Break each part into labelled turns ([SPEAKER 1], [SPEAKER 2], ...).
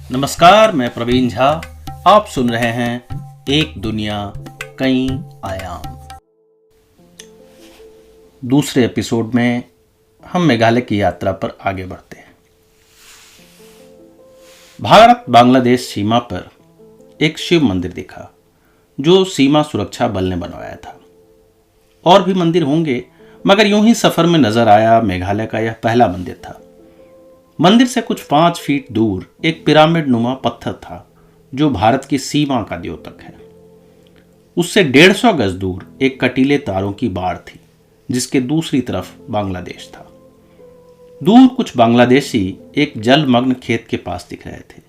[SPEAKER 1] नमस्कार, मैं प्रवीण झा। आप सुन रहे हैं एक दुनिया कई आयाम। दूसरे एपिसोड में हम मेघालय की यात्रा पर आगे बढ़ते हैं। भारत बांग्लादेश सीमा पर एक शिव मंदिर दिखा जो सीमा सुरक्षा बल ने बनवाया था। और भी मंदिर होंगे, मगर यूं ही सफर में नजर आया मेघालय का यह पहला मंदिर था। मंदिर से कुछ 5 फीट दूर एक पिरामिड नुमा पत्थर था जो भारत की सीमा का द्योतक है। उससे 150 गज दूर एक कटीले तारों की बाड़ थी जिसके दूसरी तरफ बांग्लादेश था। दूर कुछ बांग्लादेशी एक जलमग्न खेत के पास दिख रहे थे।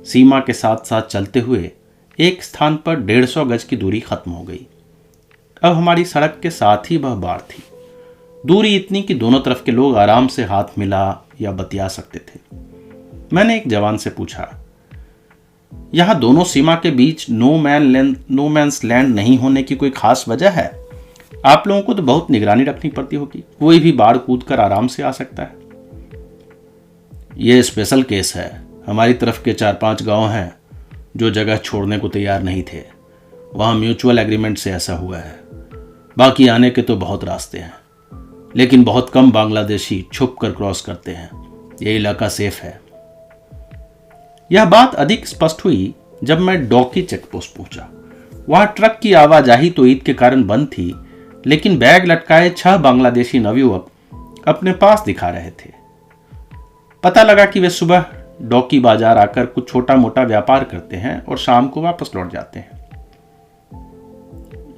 [SPEAKER 1] सीमा के साथ साथ चलते हुए एक स्थान पर 150 गज की दूरी खत्म हो गई। अब हमारी सड़क के साथ ही वह बाड़ थी। दूरी इतनी कि दोनों तरफ के लोग आराम से हाथ मिला या बतिया सकते थे। मैंने एक जवान से पूछा, यहां दोनों सीमा के बीच नो मैंस लैंड नहीं होने की कोई खास वजह है? आप लोगों को तो बहुत निगरानी रखनी पड़ती होगी, कोई भी बाढ़ कूद कर आराम से आ सकता है। यह स्पेशल केस है। हमारी तरफ के 4-5 गांव हैं जो जगह छोड़ने को तैयार नहीं थे। वहां म्यूचुअल एग्रीमेंट से ऐसा हुआ है। बाकी आने के तो बहुत रास्ते हैं, लेकिन बहुत कम बांग्लादेशी छुप कर क्रॉस करते हैं। यह इलाका सेफ है। यह बात अधिक स्पष्ट हुई जब मैं डॉकी चेकपोस्ट पहुंचा। वहां ट्रक की आवाजाही तो ईद के कारण बंद थी, लेकिन बैग लटकाए 6 बांग्लादेशी नवयुवक अपने पास दिखा रहे थे। पता लगा कि वे सुबह डॉकी बाजार आकर कुछ छोटा मोटा व्यापार करते हैं और शाम को वापस लौट जाते हैं।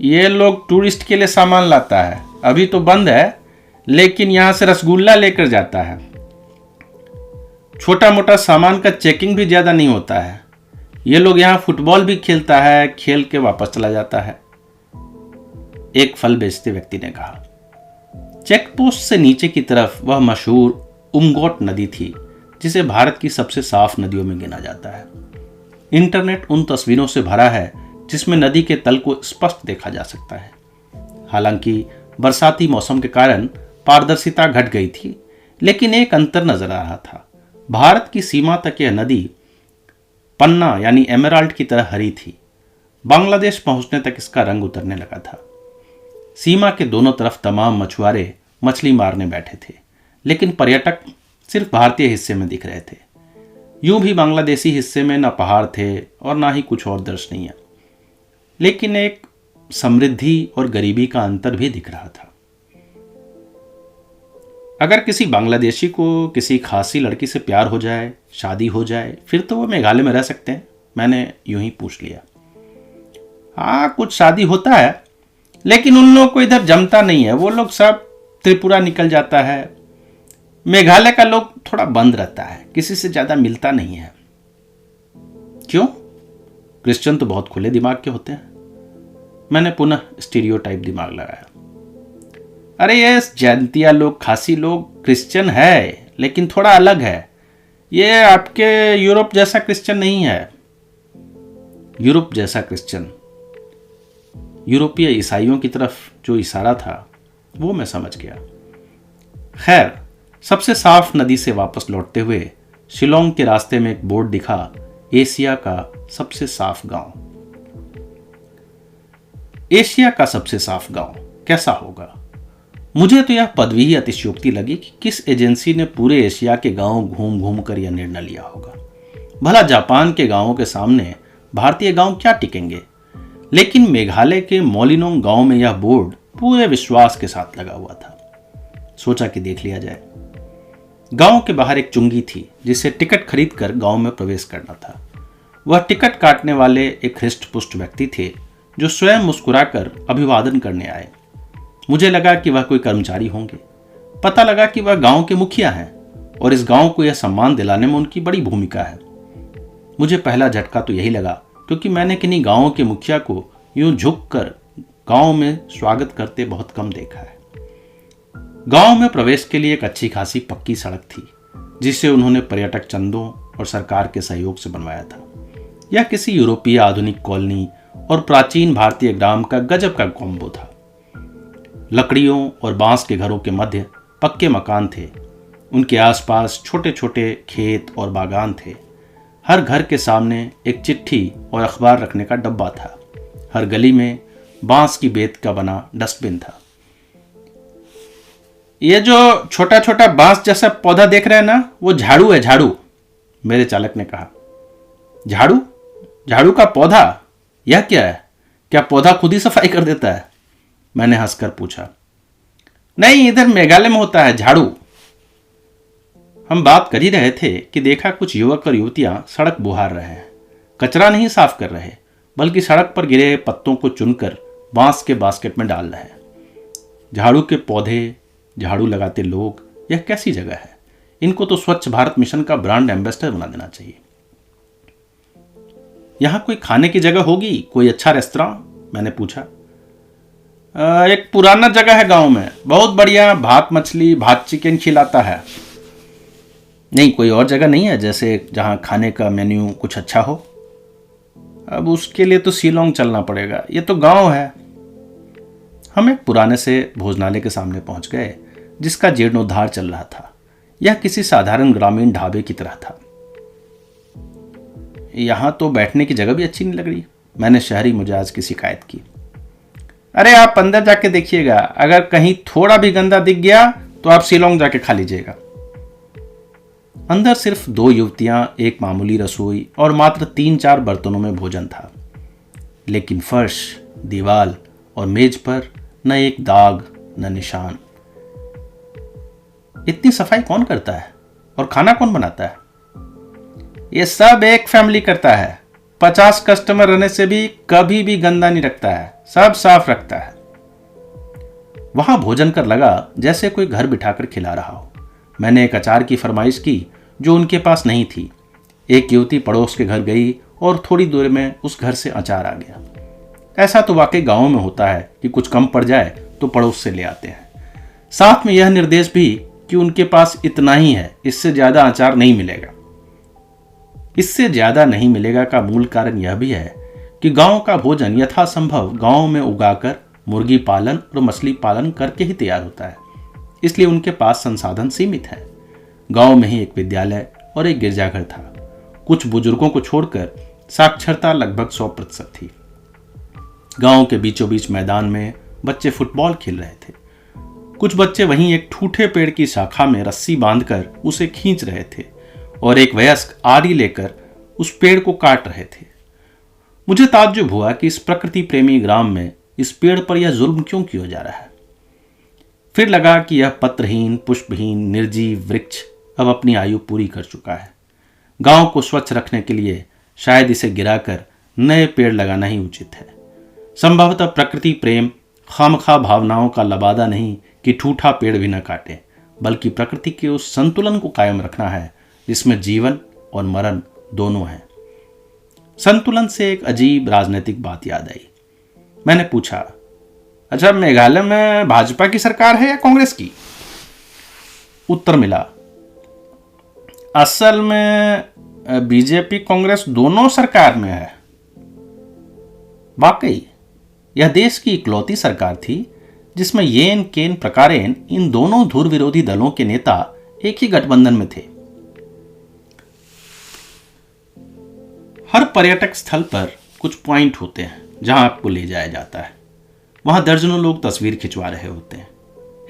[SPEAKER 1] ये लोग टूरिस्ट के लिए सामान लाता है, अभी तो बंद है, लेकिन यहां से रसगुल्ला लेकर जाता है। छोटा मोटा सामान का चेकिंग भी ज्यादा नहीं होता है। ये लोग यहां फुटबॉल भी खेलता है, खेल के वापस चला जाता है, एक फल बेचते व्यक्ति ने कहा। चेकपोस्ट से नीचे की तरफ वह मशहूर उमगोट नदी थी जिसे भारत की सबसे साफ नदियों में गिना जाता है। इंटरनेट उन तस्वीरों से भरा है जिसमें नदी के तल को स्पष्ट देखा जा सकता है। हालांकि बरसाती मौसम के कारण पारदर्शिता घट गई थी, लेकिन एक अंतर नजर आ रहा था। भारत की सीमा तक यह नदी पन्ना यानी एमराल्ड की तरह हरी थी। बांग्लादेश पहुंचने तक इसका रंग उतरने लगा था। सीमा के दोनों तरफ तमाम मछुआरे मछली मारने बैठे थे, लेकिन पर्यटक सिर्फ भारतीय हिस्से में दिख रहे थे। यूं भी बांग्लादेशी हिस्से में न पहाड़ थे और ना ही कुछ और दर्शनीय, लेकिन एक समृद्धि और गरीबी का अंतर भी दिख रहा था। अगर किसी बांग्लादेशी को किसी खासी लड़की से प्यार हो जाए, शादी हो जाए, फिर तो वो मेघालय में रह सकते हैं? मैंने यूं ही पूछ लिया। हाँ, कुछ शादी होता है, लेकिन उन लोगों को इधर जमता नहीं है। वो लोग सब त्रिपुरा निकल जाता है। मेघालय का लोग थोड़ा बंद रहता है, किसी से ज्यादा मिलता नहीं है। क्यों? क्रिश्चियन तो बहुत खुले दिमाग के होते हैं। मैंने पुनः स्टीरियोटाइप दिमाग लगाया। अरे ये जैंतिया लोग, खासी लोग क्रिश्चियन है, लेकिन थोड़ा अलग है। ये आपके यूरोप जैसा क्रिश्चियन नहीं है। यूरोप जैसा क्रिश्चियन, यूरोपीय ईसाइयों की तरफ जो इशारा था वो मैं समझ गया। खैर, सबसे साफ नदी से वापस लौटते हुए शिलोंग के रास्ते में एक बोर्ड दिखा, एशिया का सबसे साफ गांव। एशिया का सबसे साफ गांव कैसा होगा? मुझे तो यह पदवी ही अतिशयोक्ति लगी कि किस एजेंसी ने पूरे एशिया के गांव घूम घूम कर यह निर्णय लिया होगा। भला जापान के गांवों के सामने भारतीय गांव क्या टिकेंगे? लेकिन मेघालय के मोलिनोंग गांव में यह बोर्ड पूरे विश्वास के साथ लगा हुआ था। सोचा कि देख लिया जाए। गांव के बाहर एक चुंगी थी जिसे टिकट खरीद कर गांव में प्रवेश करना था। वह टिकट काटने वाले एक हृष्ट पुष्ट व्यक्ति थे जो स्वयं मुस्कुराकर अभिवादन करने आए। मुझे लगा कि वह कोई कर्मचारी होंगे। पता लगा कि वह गांव के मुखिया हैं और इस गांव को यह सम्मान दिलाने में उनकी बड़ी भूमिका है। मुझे पहला झटका तो यही लगा, क्योंकि मैंने किन्हीं गांवों के मुखिया को यूं झुककर गांव में स्वागत करते बहुत कम देखा है। गांव में प्रवेश के लिए एक अच्छी खासी पक्की सड़क थी जिसे उन्होंने पर्यटक चंदों और सरकार के सहयोग से बनवाया था। यह किसी यूरोपीय आधुनिक कॉलोनी और प्राचीन भारतीय ग्राम का गजब का कॉम्बो था। लकड़ियों और बांस के घरों के मध्य पक्के मकान थे। उनके आसपास छोटे छोटे खेत और बागान थे। हर घर के सामने एक चिट्ठी और अखबार रखने का डब्बा था। हर गली में बांस की बेत का बना डस्टबिन था। ये जो छोटा छोटा बांस जैसा पौधा देख रहे हैं ना, वो झाड़ू है, झाड़ू, मेरे चालक ने कहा। झाड़ू? झाड़ू का पौधा? यह क्या है? क्या पौधा खुद ही सफाई कर देता है? मैंने हंसकर पूछा। नहीं, इधर मेघालय में होता है झाड़ू। हम बात कर ही रहे थे कि देखा कुछ युवक और युवतियां सड़क बुहार रहे हैं। कचरा नहीं साफ कर रहे, बल्कि सड़क पर गिरे पत्तों को चुनकर बांस के बास्केट में डाल रहे हैं। झाड़ू के पौधे, झाड़ू लगाते लोग, यह कैसी जगह है? इनको तो स्वच्छ भारत मिशन का ब्रांड एम्बेसडर बना देना चाहिए। यहां कोई खाने की जगह होगी, कोई अच्छा रेस्तरां? मैंने पूछा। एक पुराना जगह है गांव में, बहुत बढ़िया भात मछली, भात चिकन खिलाता है। नहीं, कोई और जगह नहीं है जैसे जहां खाने का मेन्यू कुछ अच्छा हो? अब उसके लिए तो शिलोंग चलना पड़ेगा, ये तो गांव है। हम एक पुराने से भोजनालय के सामने पहुंच गए जिसका जीर्णोद्धार चल रहा था। यह किसी साधारण ग्रामीण ढाबे की तरह था। यहां तो बैठने की जगह भी अच्छी नहीं लग रही, मैंने शहरी मिजाज की शिकायत की। अरे आप अंदर जाके देखिएगा, अगर कहीं थोड़ा भी गंदा दिख गया तो आप शिलोंग जाके खा लीजिएगा। अंदर सिर्फ 2 युवतियां, एक मामूली रसोई और मात्र 3-4 बर्तनों में भोजन था। लेकिन फर्श, दीवार और मेज पर न एक दाग, न निशान। इतनी सफाई कौन करता है और खाना कौन बनाता है? ये सब एक फैमिली करता है। 50 कस्टमर रहने से भी कभी भी गंदा नहीं रखता है, सब साफ रखता है। वहां भोजन कर लगा जैसे कोई घर बिठाकर खिला रहा हो। मैंने एक अचार की फरमाइश की जो उनके पास नहीं थी। एक युवती पड़ोस के घर गई और थोड़ी दूर में उस घर से अचार आ गया। ऐसा तो वाकई गांवों में होता है कि कुछ कम पड़ जाए तो पड़ोस से ले आते हैं, साथ में यह निर्देश भी कि उनके पास इतना ही है, इससे ज्यादा अचार नहीं मिलेगा। इससे ज्यादा नहीं मिलेगा का मूल कारण यह भी है कि गांव का भोजन यथासंभव गांव में उगाकर मुर्गी पालन और मछली पालन करके ही तैयार होता है, इसलिए उनके पास संसाधन सीमित है। गांव में ही एक विद्यालय और एक गिरजाघर था। कुछ बुजुर्गों को छोड़कर साक्षरता लगभग 100% थी। गांव के बीचों बीच मैदान में बच्चे फुटबॉल खेल रहे थे। कुछ बच्चे वहीं एक ठूठे पेड़ की शाखा में रस्सी बांधकर उसे खींच रहे थे और एक वयस्क आरी लेकर उस पेड़ को काट रहे थे। मुझे ताज्जुब हुआ कि इस प्रकृति प्रेमी ग्राम में इस पेड़ पर यह जुल्म क्यों किया जा रहा है। फिर लगा कि यह पत्रहीन, पुष्पहीन, निर्जीव वृक्ष अब अपनी आयु पूरी कर चुका है। गांव को स्वच्छ रखने के लिए शायद इसे गिराकर नए पेड़ लगाना ही उचित है। संभवतः प्रकृति प्रेम खामखा भावनाओं का लबादा नहीं कि ठूठा पेड़ भी न काटे, बल्कि प्रकृति के उस संतुलन को कायम रखना है जिसमें जीवन और मरण दोनों हैं। संतुलन से एक अजीब राजनीतिक बात याद आई। मैंने पूछा, अच्छा मेघालय में भाजपा की सरकार है या कांग्रेस की? उत्तर मिला, असल में बीजेपी कांग्रेस दोनों सरकार में है। वाकई यह देश की इकलौती सरकार थी जिसमें येन केन प्रकारेन इन दोनों धुर विरोधी दलों के नेता एक ही गठबंधन में थे। हर पर्यटक स्थल पर कुछ पॉइंट होते हैं जहां आपको ले जाया जाता है। वहां दर्जनों लोग तस्वीर खिंचवा रहे होते हैं।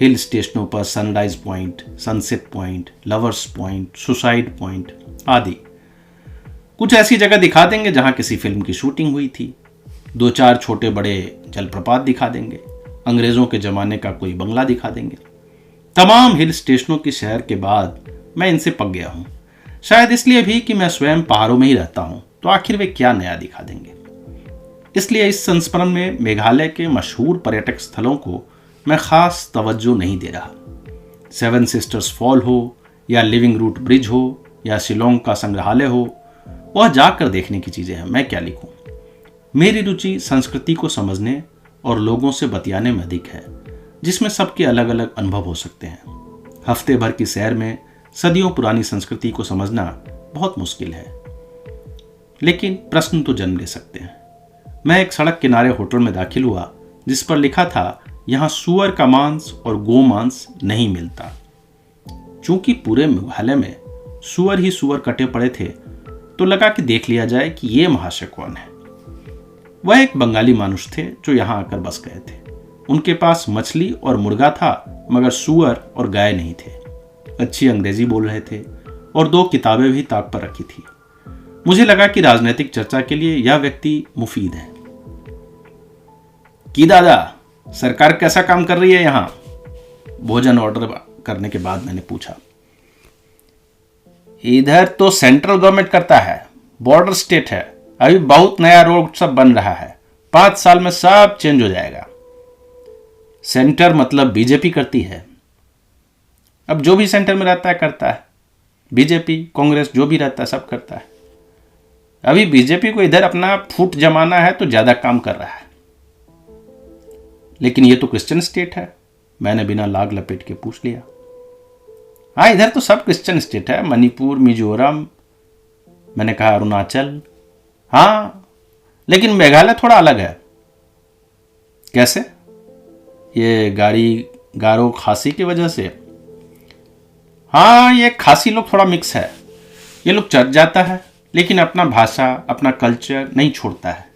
[SPEAKER 1] हिल स्टेशनों पर sunrise point, sunset point, lovers point, suicide point आदि। कुछ ऐसी जगह दिखा देंगे जहां किसी फिल्म की शूटिंग हुई थी। 2-4 छोटे बड़े जलप्रपात दिखा देंगे। अंग्रेजों के जमाने का कोई बंगला दिखा देंगे। तमाम हिल स्टेशनों की सैर के बाद मैं इनसे पक गया हूं। शायद इसलिए भी कि मैं स्वयं पहाड़ों में ही रहता हूं, तो आखिर वे क्या नया दिखा देंगे। इसलिए इस संस्मरण में मेघालय के मशहूर पर्यटक स्थलों को मैं खास तवज्जो नहीं दे रहा। 7 सिस्टर्स फॉल हो या लिविंग रूट ब्रिज हो या शिलोंग का संग्रहालय हो, वह जाकर देखने की चीजें हैं, मैं क्या लिखूं। मेरी रुचि संस्कृति को समझने और लोगों से बतियाने में अधिक है, जिसमें सबके अलग अलग अनुभव हो सकते हैं। हफ्ते भर की सैर में सदियों पुरानी संस्कृति को समझना बहुत मुश्किल है, लेकिन प्रश्न तो जन्म ले सकते हैं। मैं एक सड़क किनारे होटल में दाखिल हुआ जिस पर लिखा था, यहां सुअर का मांस और गो मांस नहीं मिलता। चूंकि पूरे मेघालय में सुअर ही सुअर कटे पड़े थे, तो लगा कि देख लिया जाए कि ये महाशय कौन है। वह एक बंगाली मानुष थे जो यहाँ आकर बस गए थे। उनके पास मछली और मुर्गा था, मगर सूअर और गाय नहीं थे। अच्छी अंग्रेजी बोल रहे थे और 2 किताबें भी ताक पर रखी थी। मुझे लगा कि राजनीतिक चर्चा के लिए यह व्यक्ति मुफीद है। कि दादा, सरकार कैसा काम कर रही है यहाँ? भोजन ऑर्डर करने के बाद मैंने पूछा। इधर तो सेंट्रल गवर्नमेंट करता है, बॉर्डर स्टेट है, अभी बहुत नया रोड सब बन रहा है, 5 साल में सब चेंज हो जाएगा। सेंटर मतलब बीजेपी करती है। अब जो भी सेंटर में रहता है करता है, बीजेपी कांग्रेस जो भी रहता है सब करता है। अभी बीजेपी को इधर अपना फूट जमाना है तो ज्यादा काम कर रहा है। लेकिन ये तो क्रिश्चियन स्टेट है, मैंने बिना लाग लपेट के पूछ लिया। हाँ, इधर तो सब क्रिश्चियन स्टेट है, मणिपुर, मिजोरम, मैंने कहा अरुणाचल। हाँ, लेकिन मेघालय थोड़ा अलग है। कैसे? ये गारो खासी की वजह से? हाँ, ये खासी लोग थोड़ा मिक्स है। ये लोग चर्च जाता है लेकिन अपना भाषा, अपना कल्चर नहीं छोड़ता है।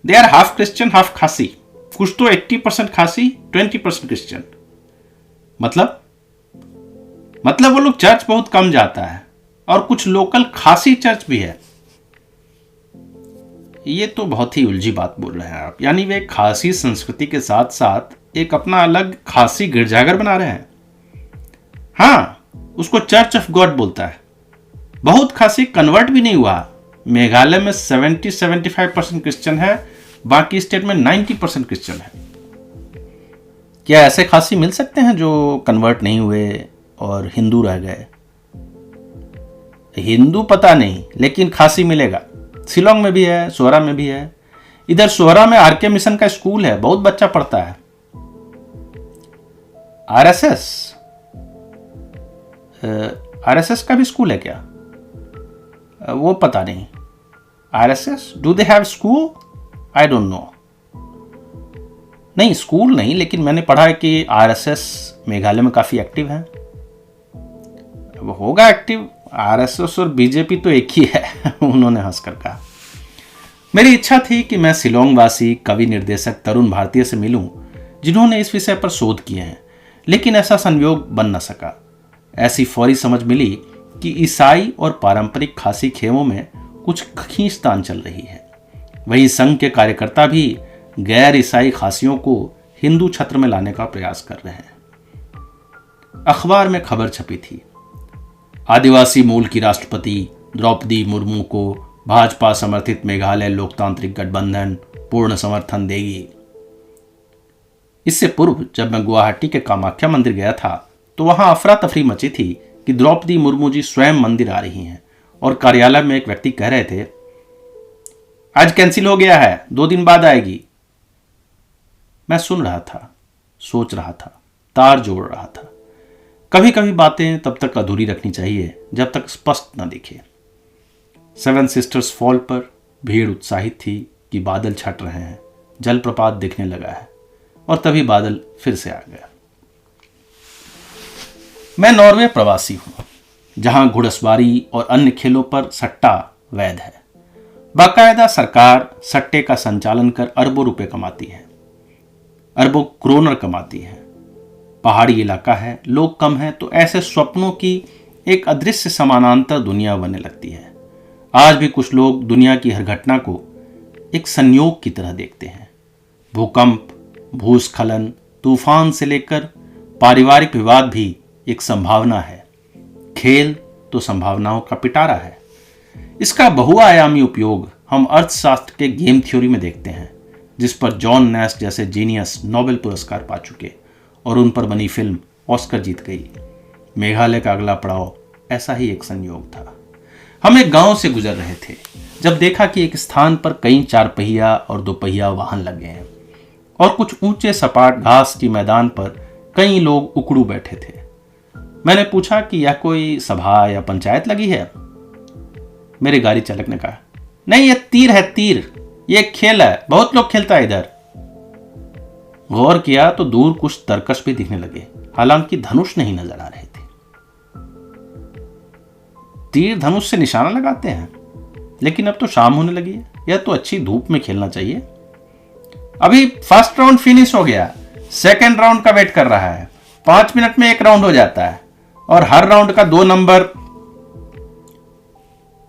[SPEAKER 1] They are half Christian half Khasi. कुछ तो 80% खासी, 20% क्रिश्चियन। मतलब वो लोग चर्च बहुत कम जाता है और कुछ लोकल खासी चर्च भी है। ये तो बहुत ही उलझी बात बोल रहे हैं आप। यानी वे खासी संस्कृति के साथ साथ एक अपना अलग खासी गिरजाघर बना रहे हैं। हाँ, उसको चर्च ऑफ गॉड बोलता है। बहुत खासी कन्वर्ट भी नहीं हुआ। मेघालय में 70-75% क्रिश्चियन है, बाकी स्टेट में 90% क्रिश्चियन है। क्या ऐसे खासी मिल सकते हैं जो कन्वर्ट नहीं हुए और हिंदू रह गए? हिंदू पता नहीं, लेकिन खासी मिलेगा। शिलोंग में भी है, सोहरा में भी है। इधर सोहरा में आरके मिशन का स्कूल है, बहुत बच्चा पढ़ता है। आरएसएस का भी स्कूल है क्या? वो पता नहीं। RSS, do they have school? I don't know. नहीं, स्कूल नहीं, लेकिन मैंने पढ़ा है कि आरएसएस मेघालय में काफी एक्टिव है। वो होगा एक्टिव। आरएसएस और बीजेपी तो एक ही है उन्होंने हंसकर कहा। मेरी इच्छा थी कि मैं शिलोंग वासी कवि निर्देशक तरुण भारतीय से मिलूं जिन्होंने इस विषय पर शोध किए हैं, लेकिन ऐसा संयोग बन न सका। ऐसी फौरी समझ मिली कि ईसाई और पारंपरिक खासी खेमों में कुछ खींचतान चल रही है। वही संघ के कार्यकर्ता भी गैर ईसाई खासियों को हिंदू छत्र में लाने का प्रयास कर रहे हैं। अखबार में खबर छपी थी, आदिवासी मूल की राष्ट्रपति द्रौपदी मुर्मू को भाजपा समर्थित मेघालय लोकतांत्रिक गठबंधन पूर्ण समर्थन देगी। इससे पूर्व जब मैं गुवाहाटी के कामाख्या मंदिर गया था तो वहां अफरा तफरी मची थी कि द्रौपदी मुर्मू जी स्वयं मंदिर आ रही हैं और कार्यालय में एक व्यक्ति कह रहे थे, आज कैंसिल हो गया है, 2 दिन बाद आएगी। मैं सुन रहा था, सोच रहा था, तार जोड़ रहा था। कभी कभी बातें तब तक अधूरी रखनी चाहिए जब तक स्पष्ट न दिखे। 7 सिस्टर्स फॉल पर भीड़ उत्साहित थी कि बादल छट रहे हैं, जलप्रपात दिखने लगा है, और तभी बादल फिर से आ गया। मैं नॉर्वे प्रवासी हूं, जहां घुड़सवारी और अन्य खेलों पर सट्टा वैध है। बाकायदा सरकार सट्टे का संचालन कर अरबों रुपए कमाती है, अरबों क्रोनर कमाती है। पहाड़ी इलाका है, लोग कम हैं, तो ऐसे स्वप्नों की एक अदृश्य समानांतर दुनिया बनने लगती है। आज भी कुछ लोग दुनिया की हर घटना को एक संयोग की तरह देखते हैं। भूकंप, भूस्खलन, तूफान से लेकर पारिवारिक विवाद भी एक संभावना है। खेल तो संभावनाओं का पिटारा है। इसका बहुआयामी उपयोग हम अर्थशास्त्र के गेम थ्योरी में देखते हैं, जिस पर जॉन नैश जैसे जीनियस नोबेल पुरस्कार पा चुके और उन पर बनी फिल्म ऑस्कर जीत गई। मेघालय का अगला पड़ाव ऐसा ही एक संयोग था। हम एक गांव से गुजर रहे थे जब देखा कि एक स्थान पर कई 4 पहिया और 2 पहिया वाहन लगे हैं और कुछ ऊंचे सपाट घास की मैदान पर कई लोग उकड़ू बैठे थे। मैंने पूछा कि यह कोई सभा या पंचायत लगी है। मेरे गाड़ी चालक ने कहा, नहीं, यह तीर है, तीर। यह एक खेल है, बहुत लोग खेलता है इधर। गौर किया तो दूर कुछ तरकश भी दिखने लगे, हालांकि धनुष नहीं नजर आ रहे थे। तीर धनुष से निशाना लगाते हैं? लेकिन अब तो शाम होने लगी है, यह तो अच्छी धूप में खेलना चाहिए। अभी फर्स्ट राउंड फिनिश हो गया, सेकेंड राउंड का वेट कर रहा है। 5 मिनट में एक राउंड हो जाता है और हर राउंड का 2 नंबर।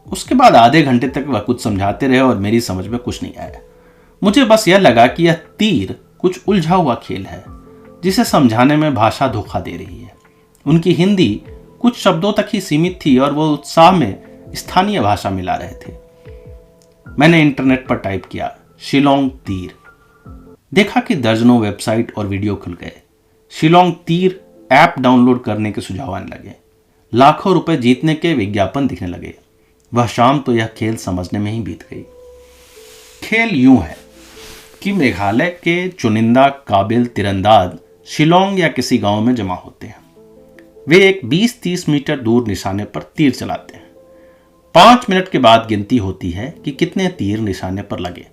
[SPEAKER 1] उसके बाद आधे घंटे तक वह कुछ समझाते रहे और मेरी समझ में कुछ नहीं आया। मुझे बस यह लगा कि यह तीर कुछ उलझा हुआ खेल है जिसे समझाने में भाषा धोखा दे रही है। उनकी हिंदी कुछ शब्दों तक ही सीमित थी और वो उत्साह में स्थानीय भाषा मिला रहे थे। मैंने इंटरनेट पर टाइप किया शिलोंग तीर। देखा कि दर्जनों वेबसाइट और वीडियो खुल गए। शिलोंग तीर ऐप डाउनलोड करने के सुझाव आने लगे। लाखों रुपए जीतने के विज्ञापन दिखने लगे। वह शाम तो यह खेल समझने में ही बीत गई। खेल यूं है कि मेघालय के चुनिंदा काबिल तीरंदाज शिलोंग या किसी गांव में जमा होते हैं। वे एक 20-30 मीटर दूर निशाने पर तीर चलाते हैं। 5 मिनट के बाद गिनती होती है कि कितने तीर निशाने पर लगे।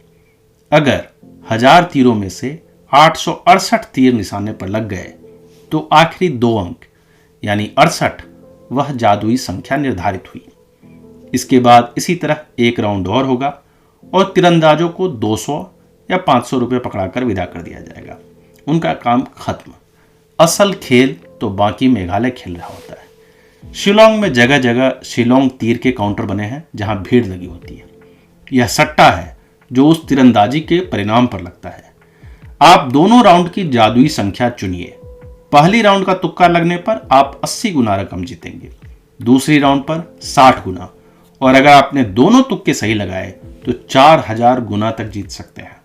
[SPEAKER 1] अगर 1000 तीरों में से 868 तीर निशाने पर लग गए तो आखिरी 2 अंक यानी 68 वह जादुई संख्या निर्धारित हुई। इसके बाद इसी तरह एक राउंड और होगा और तीरंदाजों को 200 या 500 रुपये पकड़ाकर विदा कर दिया जाएगा। उनका काम खत्म। असल खेल तो बाकी मेघालय खेल रहा होता है। शिलोंग में जगह जगह शिलोंग तीर के काउंटर बने हैं जहां भीड़ लगी होती है। यह सट्टा है जो उस तीरंदाजी के परिणाम पर लगता है। आप दोनों राउंड की जादुई संख्या चुनिए। पहली राउंड का तुक्का लगने पर आप 80 गुना रकम जीतेंगे, दूसरी राउंड पर 60 गुना, और अगर आपने दोनों तुक्के सही लगाए तो 4000 गुना तक जीत सकते हैं।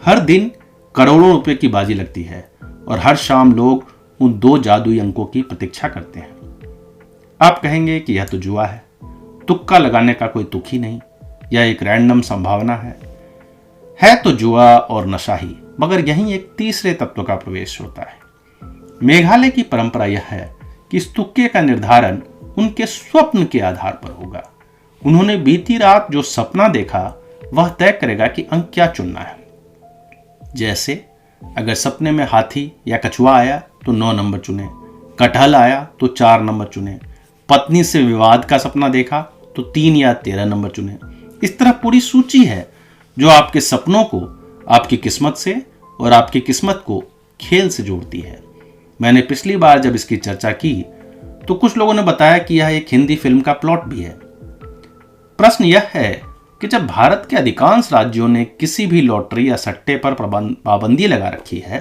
[SPEAKER 1] हर दिन करोड़ों रुपए की बाजी लगती है और हर शाम लोग उन 2 जादुई अंकों की प्रतीक्षा करते हैं। आप कहेंगे कि यह तो जुआ है, तुक्का लगाने का कोई तुक ही नहीं, यह एक रैंडम संभावना है तो जुआ और नशा ही, मगर यहीं एक तीसरे तत्व का प्रवेश होता है। मेघालय की परंपरा यह है कि इस तुक्के का निर्धारण उनके स्वप्न के आधार पर होगा। उन्होंने बीती रात जो सपना देखा वह तय करेगा कि अंक क्या चुनना है। जैसे अगर सपने में हाथी या कछुआ आया तो 9 नंबर चुने, कटहल आया तो 4 नंबर चुने, पत्नी से विवाद का सपना देखा तो 3 या 13 नंबर चुने। इस तरह पूरी सूची है जो आपके सपनों को आपकी किस्मत से और आपकी किस्मत को खेल से जोड़ती है। मैंने पिछली बार जब इसकी चर्चा की तो कुछ लोगों ने बताया कि यह एक हिंदी फिल्म का प्लॉट भी है। प्रश्न यह है कि जब भारत के अधिकांश राज्यों ने किसी भी लॉटरी या सट्टे पर पाबंदी लगा रखी है,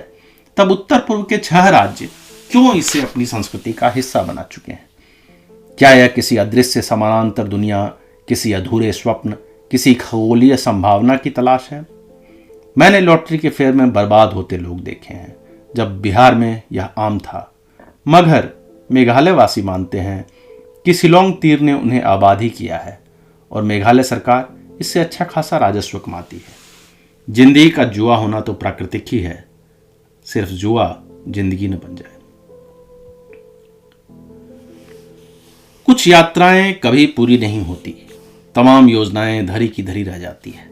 [SPEAKER 1] तब उत्तर पूर्व के 6 राज्य क्यों इसे अपनी संस्कृति का हिस्सा बना चुके हैं? क्या यह किसी अदृश्य समानांतर दुनिया, किसी अधूरे स्वप्न, किसी खगोलीय संभावना की तलाश है? मैंने लॉटरी के फेयर में बर्बाद होते लोग देखे हैं, जब बिहार में यह आम था, मगर मेघालय वासी मानते हैं कि शिलोंग तीर ने उन्हें आबादी किया है और मेघालय सरकार इससे अच्छा खासा राजस्व कमाती है। जिंदगी का जुआ होना तो प्राकृतिक ही है, सिर्फ जुआ जिंदगी न बन जाए। कुछ यात्राएं कभी पूरी नहीं होती, तमाम योजनाएं धरी की धरी रह जाती है।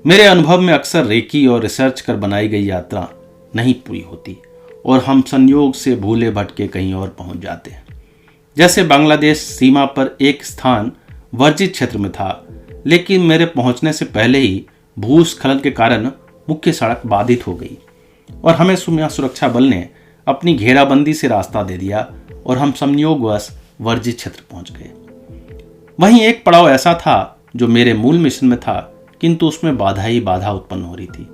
[SPEAKER 1] मेरे अनुभव में अक्सर रेकी और रिसर्च कर बनाई गई यात्रा नहीं पूरी होती और हम संयोग से भूले भटके कहीं और पहुंच जाते हैं। जैसे बांग्लादेश सीमा पर एक स्थान वर्जित क्षेत्र में था, लेकिन मेरे पहुंचने से पहले ही भूस्खलन के कारण मुख्य सड़क बाधित हो गई और हमें सुरक्षा बल ने अपनी घेराबंदी से रास्ता दे दिया और हम संयोगवश वर्जित क्षेत्र पहुंच गए। वहीं एक पड़ाव ऐसा था जो मेरे मूल मिशन में था, किंतु उसमें बाधा ही बाधा उत्पन्न हो रही थी।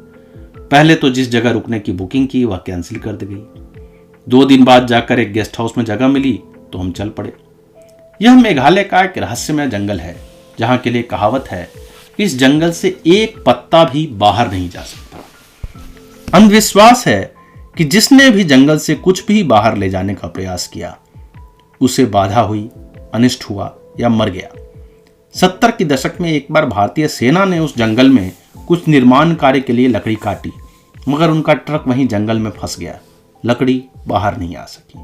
[SPEAKER 1] पहले तो जिस जगह रुकने की बुकिंग की वह कैंसिल कर दी गई। 2 दिन बाद जाकर एक गेस्ट हाउस में जगह मिली तो हम चल पड़े। यह मेघालय का एक रहस्यमय जंगल है, जहां के लिए कहावत है, इस जंगल से एक पत्ता भी बाहर नहीं जा सकता। अंधविश्वास है कि जिसने भी जंगल से कुछ भी बाहर ले जाने का प्रयास किया उसे बाधा हुई, अनिष्ट हुआ या मर गया। 70 के दशक में एक बार भारतीय सेना ने उस जंगल में कुछ निर्माण कार्य के लिए लकड़ी काटी, मगर उनका ट्रक वहीं जंगल में फंस गया, लकड़ी बाहर नहीं आ सकी।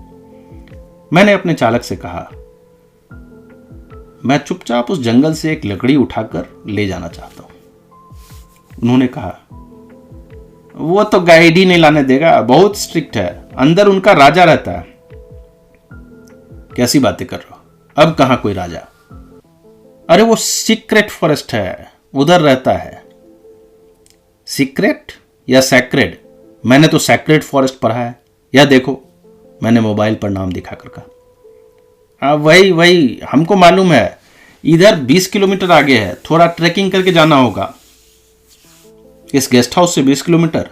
[SPEAKER 1] मैंने अपने चालक से कहा, मैं चुपचाप उस जंगल से एक लकड़ी उठाकर ले जाना चाहता हूं। उन्होंने कहा, वो तो गाइड ही नहीं लाने देगा, बहुत स्ट्रिक्ट है, अंदर उनका राजा रहता है। कैसी बातें कर रहे हो, अब कहां कोई राजा? अरे वो सीक्रेट फॉरेस्ट है, उधर रहता है। सीक्रेट या सैक्रेड? मैंने तो सैक्रेड फॉरेस्ट पढ़ा है। या देखो, मैंने मोबाइल पर नाम दिखाकर कहा। वही वही हमको मालूम है, इधर 20 किलोमीटर आगे है, थोड़ा ट्रैकिंग करके जाना होगा। इस गेस्ट हाउस से 20 किलोमीटर?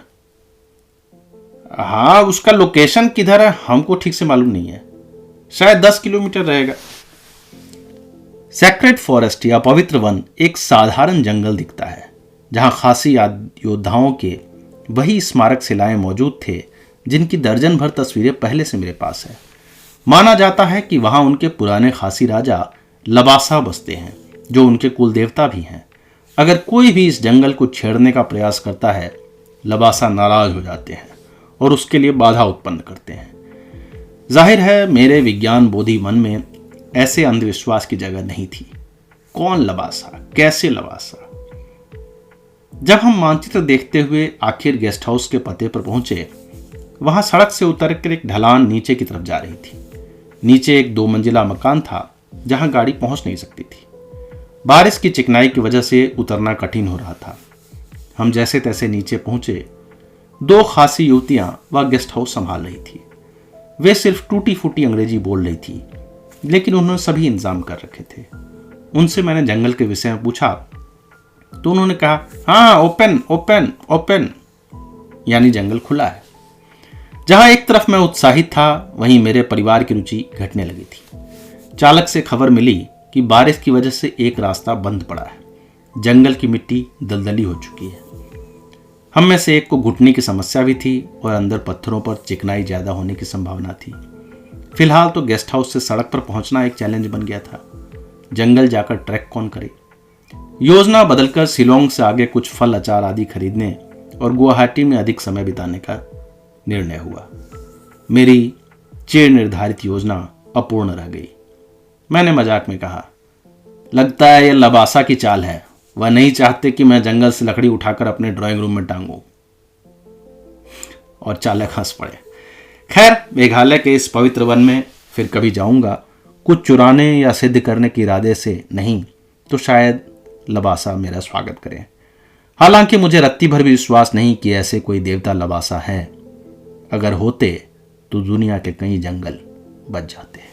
[SPEAKER 1] हाँ, उसका लोकेशन किधर है हमको ठीक से मालूम नहीं है, शायद 10 किलोमीटर रहेगा। सैक्रेड फॉरेस्ट या पवित्र वन एक साधारण जंगल दिखता है जहां खासी योद्धाओं के वही स्मारक शिलाएं मौजूद थे जिनकी दर्जन भर तस्वीरें पहले से मेरे पास है। माना जाता है कि वहां उनके पुराने खासी राजा लबासा बसते हैं, जो उनके कुल देवता भी हैं। अगर कोई भी इस जंगल को छेड़ने का प्रयास करता है, लबासा नाराज हो जाते हैं और उसके लिए बाधा उत्पन्न करते हैं। जाहिर है मेरे विज्ञान बोधि मन में ऐसे अंधविश्वास की जगह नहीं थी। कौन लबासा, कैसे लबासा? जब हम मानचित्र देखते हुए आखिर गेस्ट हाउस के पते पर पहुंचे, वहां सड़क से उतरकर एक ढलान नीचे की तरफ जा रही थी। नीचे एक 2 मंजिला मकान था जहां गाड़ी पहुंच नहीं सकती थी। बारिश की चिकनाई की वजह से उतरना कठिन हो रहा था। हम जैसे तैसे नीचे पहुंचे। 2 खासी युवतियां वह गेस्ट हाउस संभाल रही थी। वे सिर्फ टूटी फूटी अंग्रेजी बोल रही थी, लेकिन उन्होंने सभी इंतजाम कर रखे थे। उनसे मैंने जंगल के विषय में पूछा तो उन्होंने कहा, हाँ, ओपन ओपन ओपन, यानी जंगल खुला है। जहां एक तरफ मैं उत्साहित था, वहीं मेरे परिवार की रुचि घटने लगी थी। चालक से खबर मिली कि बारिश की वजह से एक रास्ता बंद पड़ा है। जंगल की मिट्टी दलदली हो चुकी है। हम में से एक को घुटने की समस्या भी थी और अंदर पत्थरों पर चिकनाई ज्यादा होने की संभावना थी। फिलहाल तो गेस्ट हाउस से सड़क पर पहुंचना एक चैलेंज बन गया था। जंगल जाकर ट्रैक कौन करे? योजना बदलकर शिलोंग से आगे कुछ फल अचार आदि खरीदने और गुवाहाटी में अधिक समय बिताने का निर्णय हुआ। मेरी चिर निर्धारित योजना अपूर्ण रह गई। मैंने मजाक में कहा, लगता है यह लबासा की चाल है। वह नहीं चाहते कि मैं जंगल से लकड़ी उठाकर अपने ड्राइंग रूम में टांगूं। और चालक हंस पड़े। खैर, मेघालय के इस पवित्र वन में फिर कभी जाऊंगा, कुछ चुराने या सिद्ध करने के इरादे से नहीं, तो शायद लबासा मेरा स्वागत करें। हालांकि मुझे रत्ती भर भी विश्वास नहीं कि ऐसे कोई देवता लबासा है। अगर होते तो दुनिया के कई जंगल बच जाते हैं।